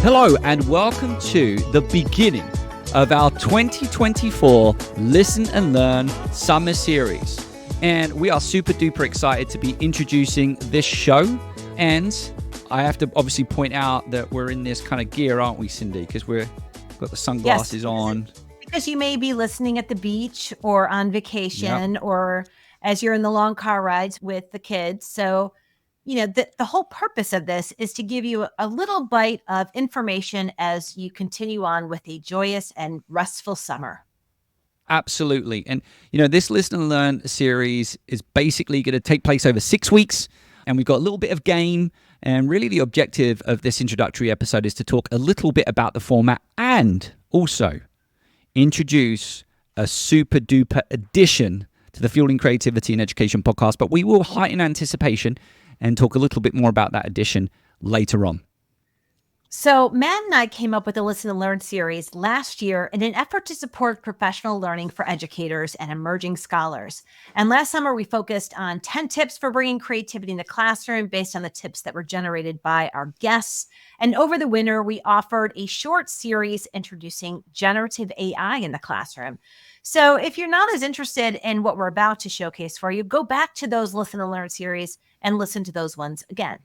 Hello and welcome to the beginning of our 2024 Listen and Learn Summer Series. And we are super duper excited to be introducing this show. And I have to obviously point out that we're in this kind of gear, aren't we, Cyndi? Because we've got the sunglasses on. Because you may be listening at the beach or on vacation or as you're in the long car rides with the kids. So, you know, the whole purpose of this is to give you a little bite of information as you continue on with a joyous and restful summer. Absolutely. And, you know, this Listen and Learn series is basically going to take place over 6 weeks. And we've got a little bit of game. And really the objective of this introductory episode is to talk a little bit about the format and also introduce a super duper addition to the Fueling Creativity and Education podcast. But we will heighten anticipation and talk a little bit more about that edition later on. So Matt and I came up with the Listen and Learn series last year in an effort to support professional learning for educators and emerging scholars. And last summer, we focused on 10 tips for bringing creativity in the classroom based on the tips that were generated by our guests. And over the winter, we offered a short series introducing generative AI in the classroom. So if you're not as interested in what we're about to showcase for you, go back to those Listen and Learn series and listen to those ones again.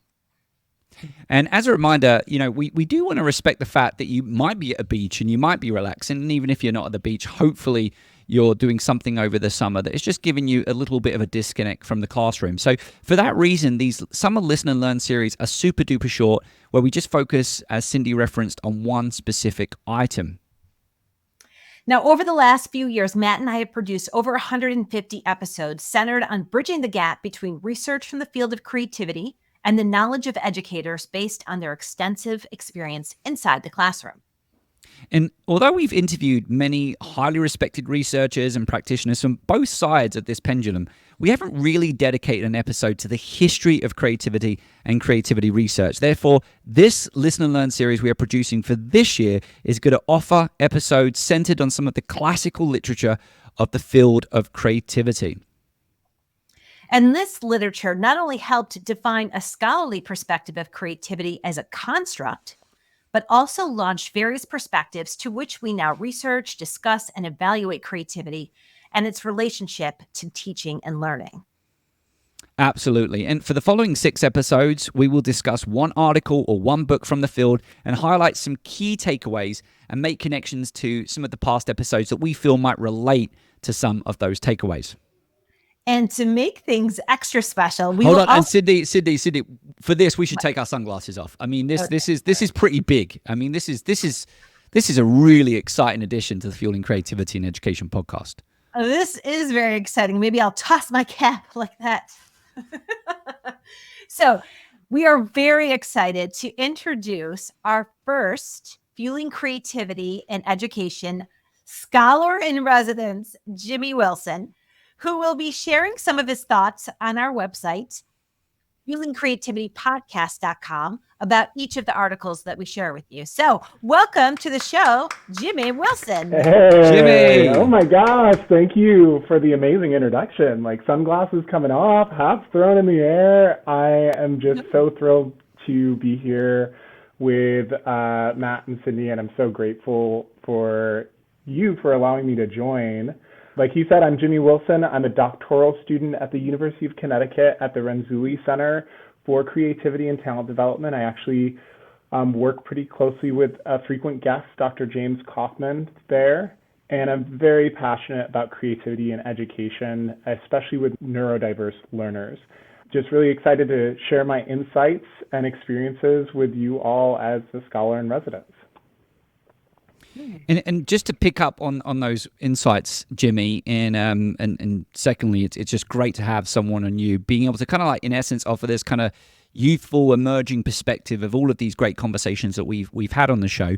And as a reminder, you know, we do want to respect the fact that you might be at a beach and you might be relaxing. And even if you're not at the beach, hopefully you're doing something over the summer that is just giving you a little bit of a disconnect from the classroom. So for that reason, these summer Listen and Learn series are super duper short, where we just focus, as Cyndi referenced, on one specific item. Now, over the last few years, Matt and I have produced over 150 episodes centered on bridging the gap between research from the field of creativity and the knowledge of educators based on their extensive experience inside the classroom. And although we've interviewed many highly respected researchers and practitioners from both sides of this pendulum, we haven't really dedicated an episode to the history of creativity and creativity research. Therefore, this Listen and Learn series we are producing for this year is going to offer episodes centered on some of the classical literature of the field of creativity. And this literature not only helped define a scholarly perspective of creativity as a construct, but also launched various perspectives to which we now research, discuss, and evaluate creativity and its relationship to teaching and learning. Absolutely. And for the following 6 episodes, we will discuss one article or one book from the field and highlight some key takeaways and make connections to some of the past episodes that we feel might relate to some of those takeaways. And to make things extra special, Hold on, and Cyndi, for this we should take our sunglasses off. I mean, this is pretty big. I mean, this is a really exciting addition to the Fueling Creativity and Education podcast. Oh, this is very exciting. Maybe I'll toss my cap like that. So, we are very excited to introduce our first Fueling Creativity and Education scholar in residence, Jimmy Wilson, who will be sharing some of his thoughts on our website, fuelingcreativitypodcast.com, about each of the articles that we share with you. So welcome to the show, Jimmy Wilson. Hey, Jimmy. Oh my gosh, thank you for the amazing introduction. Like sunglasses coming off, hats thrown in the air. I am just so thrilled to be here with Matt and Cyndi, and I'm so grateful for you for allowing me to join. Like he said, I'm Jimmy Wilson. I'm a doctoral student at the University of Connecticut at the Renzulli Center for Creativity and Talent Development. I actually work pretty closely with a frequent guest, Dr. James Kaufman, there. And I'm very passionate about creativity and education, especially with neurodiverse learners. Just really excited to share my insights and experiences with you all as a scholar in residence. And just to pick up on those insights, Jimmy, and secondly, it's just great to have someone on you being able to kind of like, in essence, offer this kind of youthful, emerging perspective of all of these great conversations that we've had on the show.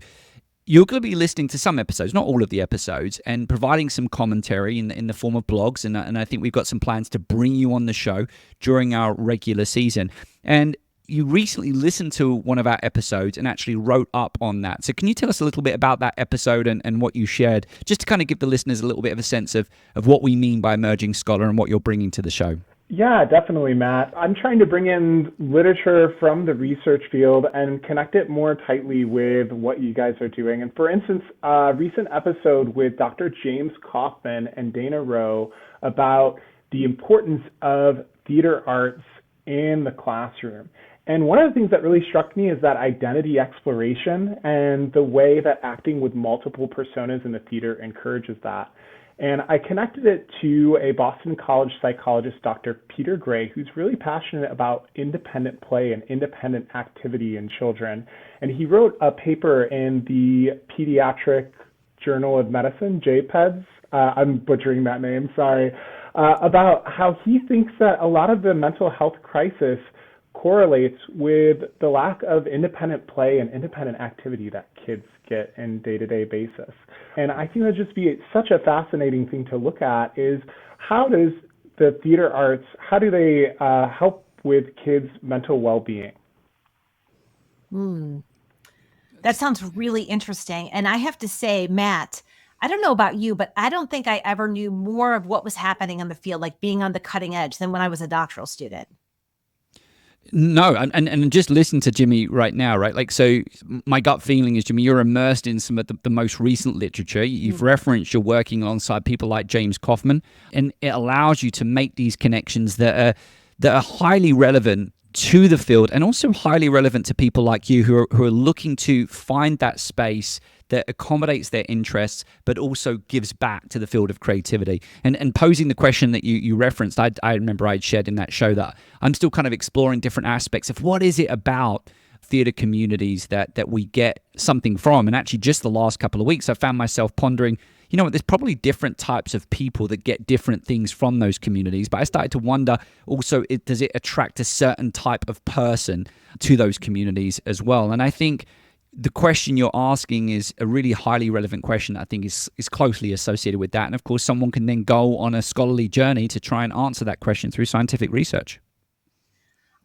You're going to be listening to some episodes, not all of the episodes, and providing some commentary in the form of blogs. And I think we've got some plans to bring you on the show during our regular season. And you recently listened to one of our episodes and actually wrote up on that. So can you tell us a little bit about that episode and what you shared, just to kind of give the listeners a little bit of a sense of what we mean by emerging scholar and what you're bringing to the show? Yeah, definitely, Matt. I'm trying to bring in literature from the research field and connect it more tightly with what you guys are doing. And for instance, a recent episode with Dr. James Kaufman and Dana Rowe about the importance of theater arts in the classroom. And one of the things that really struck me is that identity exploration and the way that acting with multiple personas in the theater encourages that. And I connected it to a Boston College psychologist, Dr. Peter Gray, who's really passionate about independent play and independent activity in children. And he wrote a paper in the Pediatric Journal of Medicine, JPEDS, I'm butchering that name, sorry, about how he thinks that a lot of the mental health crisis correlates with the lack of independent play and independent activity that kids get in day-to-day basis. And I think that'd just be such a fascinating thing to look at is how does the theater arts, how do they help with kids' mental well-being? That sounds really interesting. And I have to say, Matt, I don't know about you, but I don't think I ever knew more of what was happening in the field, like being on the cutting edge, than when I was a doctoral student. No, and just listen to Jimmy right now, right? Like, so my gut feeling is, Jimmy, you're immersed in some of the most recent literature. You've referenced you're working alongside people like James Kaufman, and it allows you to make these connections that are highly relevant to the field and also highly relevant to people like you who are looking to find that space that accommodates their interests, but also gives back to the field of creativity. And posing the question that you referenced, I remember I'd shared in that show that I'm still kind of exploring different aspects of what is it about theater communities that we get something from. And actually just the last couple of weeks, I found myself pondering, you know what, there's probably different types of people that get different things from those communities. But I started to wonder also, does it attract a certain type of person to those communities as well? And I think the question you're asking is a really highly relevant question that I think is closely associated with that. And of course, someone can then go on a scholarly journey to try and answer that question through scientific research.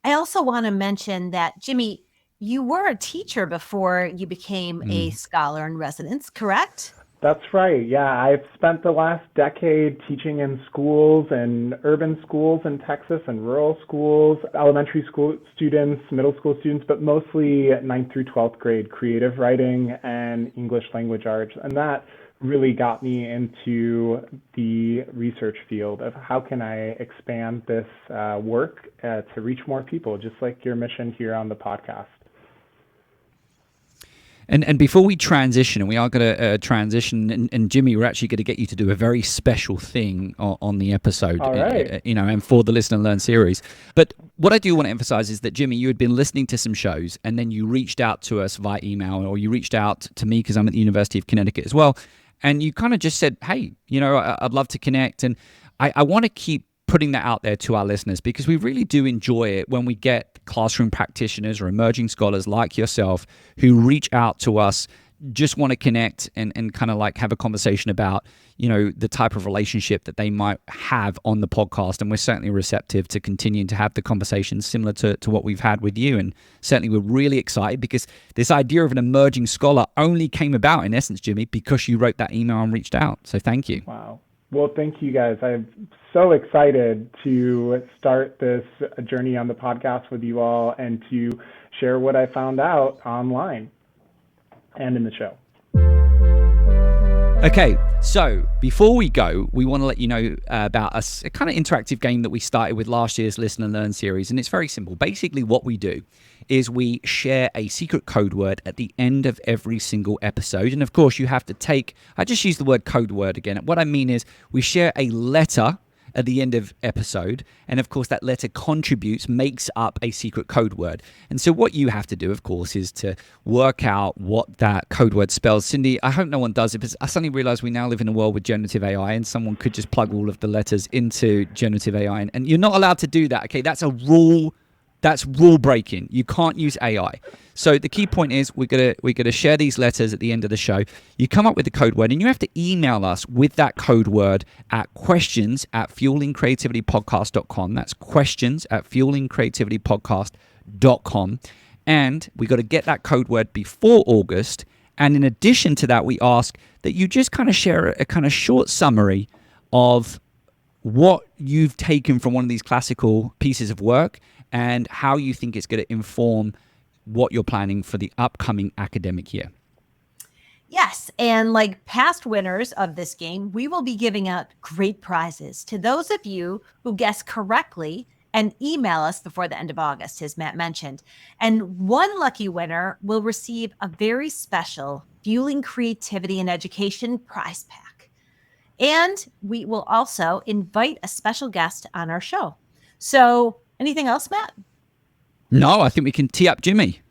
I also want to mention that, Jimmy, you were a teacher before you became a scholar in residence, correct? That's right. Yeah, I've spent the last decade teaching in schools and urban schools in Texas and rural schools, elementary school students, middle school students, but mostly 9th through 12th grade creative writing and English language arts. And that really got me into the research field of how can I expand this work to reach more people, just like your mission here on the podcast. And before we transition, and we are going to transition, and Jimmy, we're actually going to get you to do a very special thing on the episode, All right. And for the Listen and Learn series. But what I do want to emphasize is that, Jimmy, you had been listening to some shows, and then you reached out to us via email, or you reached out to me because I'm at the University of Connecticut as well, and you kind of just said, hey, I'd love to connect. And I want to keep putting that out there to our listeners because we really do enjoy it when we get classroom practitioners or emerging scholars like yourself who reach out to us, just want to connect and kind of like have a conversation about, the type of relationship that they might have on the podcast. And we're certainly receptive to continuing to have the conversations similar to what we've had with you. And certainly we're really excited because this idea of an emerging scholar only came about, in essence, Jimmy, because you wrote that email and reached out. So thank you. Wow. Well, thank you guys. I'm so excited to start this journey on the podcast with you all and to share what I found out online and in the show. Okay, so before we go, we want to let you know about a kind of interactive game that we started with last year's Listen and Learn series. And it's very simple. Basically, what we do is we share a secret code word at the end of every single episode. And of course, you have to I just use the word code word again. What I mean is we share a letter at the end of episode. And of course, that letter makes up a secret code word. And so what you have to do, of course, is to work out what that code word spells. Cyndi, I hope no one does it, because I suddenly realize we now live in a world with generative AI and someone could just plug all of the letters into generative AI. And you're not allowed to do that. Okay, that's a rule. That's rule breaking. You can't use AI. So the key point is we're gonna share these letters at the end of the show. You come up with the code word and you have to email us with that code word at questions@fuelingcreativitypodcast.com. That's questions@fuelingcreativitypodcast.com. And we got to get that code word before August. And in addition to that, we ask that you just kind of share a kind of short summary of what you've taken from one of these classical pieces of work and how you think it's going to inform what you're planning for the upcoming academic year. Yes, and like past winners of this game, we will be giving out great prizes to those of you who guess correctly and email us before the end of August, as Matt mentioned. And one lucky winner will receive a very special Fueling Creativity and Education prize pack. And we will also invite a special guest on our show. So anything else, Matt? No, I think we can tee up Jimmy.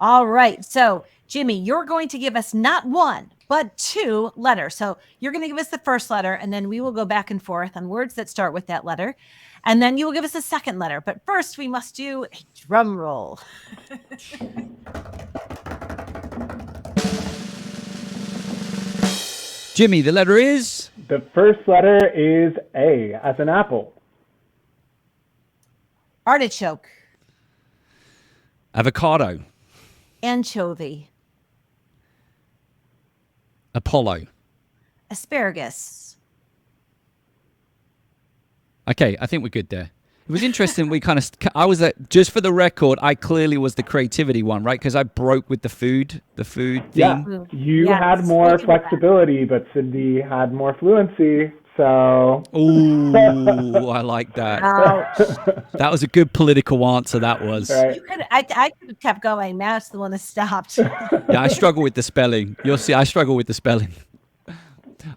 All right. So Jimmy, you're going to give us not one, but two letters. So you're going to give us the first letter, and then we will go back and forth on words that start with that letter. And then you will give us a second letter. But first, we must do a drum roll. Jimmy, the letter is? The first letter is A, as in apple. Artichoke. Avocado. Anchovy. Apollo. Asparagus. Okay, I think we're good there. It was interesting. I was just for the record, I clearly was the creativity one, right? Because I broke with the food theme. Yeah, you had more flexibility, but Cyndi had more fluency. So. Ooh, I like that. Ouch. That was a good political answer. That was. Right. I could have kept going. Matt's the one that stopped. Yeah, I struggle with the spelling. You'll see, I struggle with the spelling.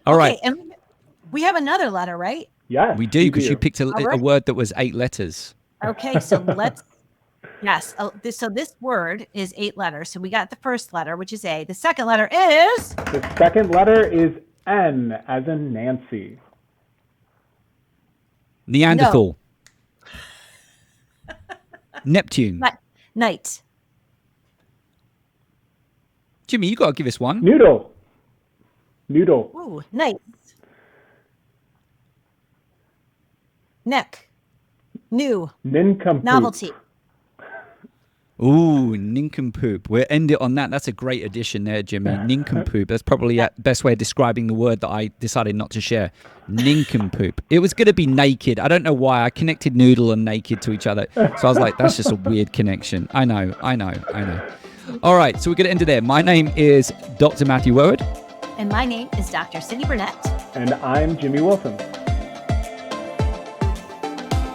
All right. And we have another letter, right? Yes, We do, because you picked a word that was 8 letters. Okay, so yes. So this word is 8 letters. So we got the first letter, which is A. The second letter is? The second letter is N, as in Nancy. Neanderthal. No. Neptune. Night. Jimmy, you got to give us one. Noodle. Ooh, night. Neck. New. Nincompoop. Novelty. Ooh, nincompoop. We'll end it on that. That's a great addition there, Jimmy. Nincompoop. That's probably the best way of describing the word that I decided not to share. Nincompoop. It was going to be naked. I don't know why. I connected noodle and naked to each other. So I was like, that's just a weird connection. I know. All right, so we're going to end it there. My name is Dr. Matthew Worwood. And my name is Dr. Cyndi Burnett. And I'm Jimmy Wilson.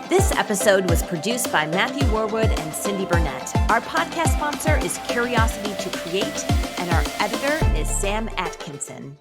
This episode was produced by Matthew Worwood and Cyndi Burnett. Our podcast sponsor is Curiosity to Create, and our editor is Sam Atkinson.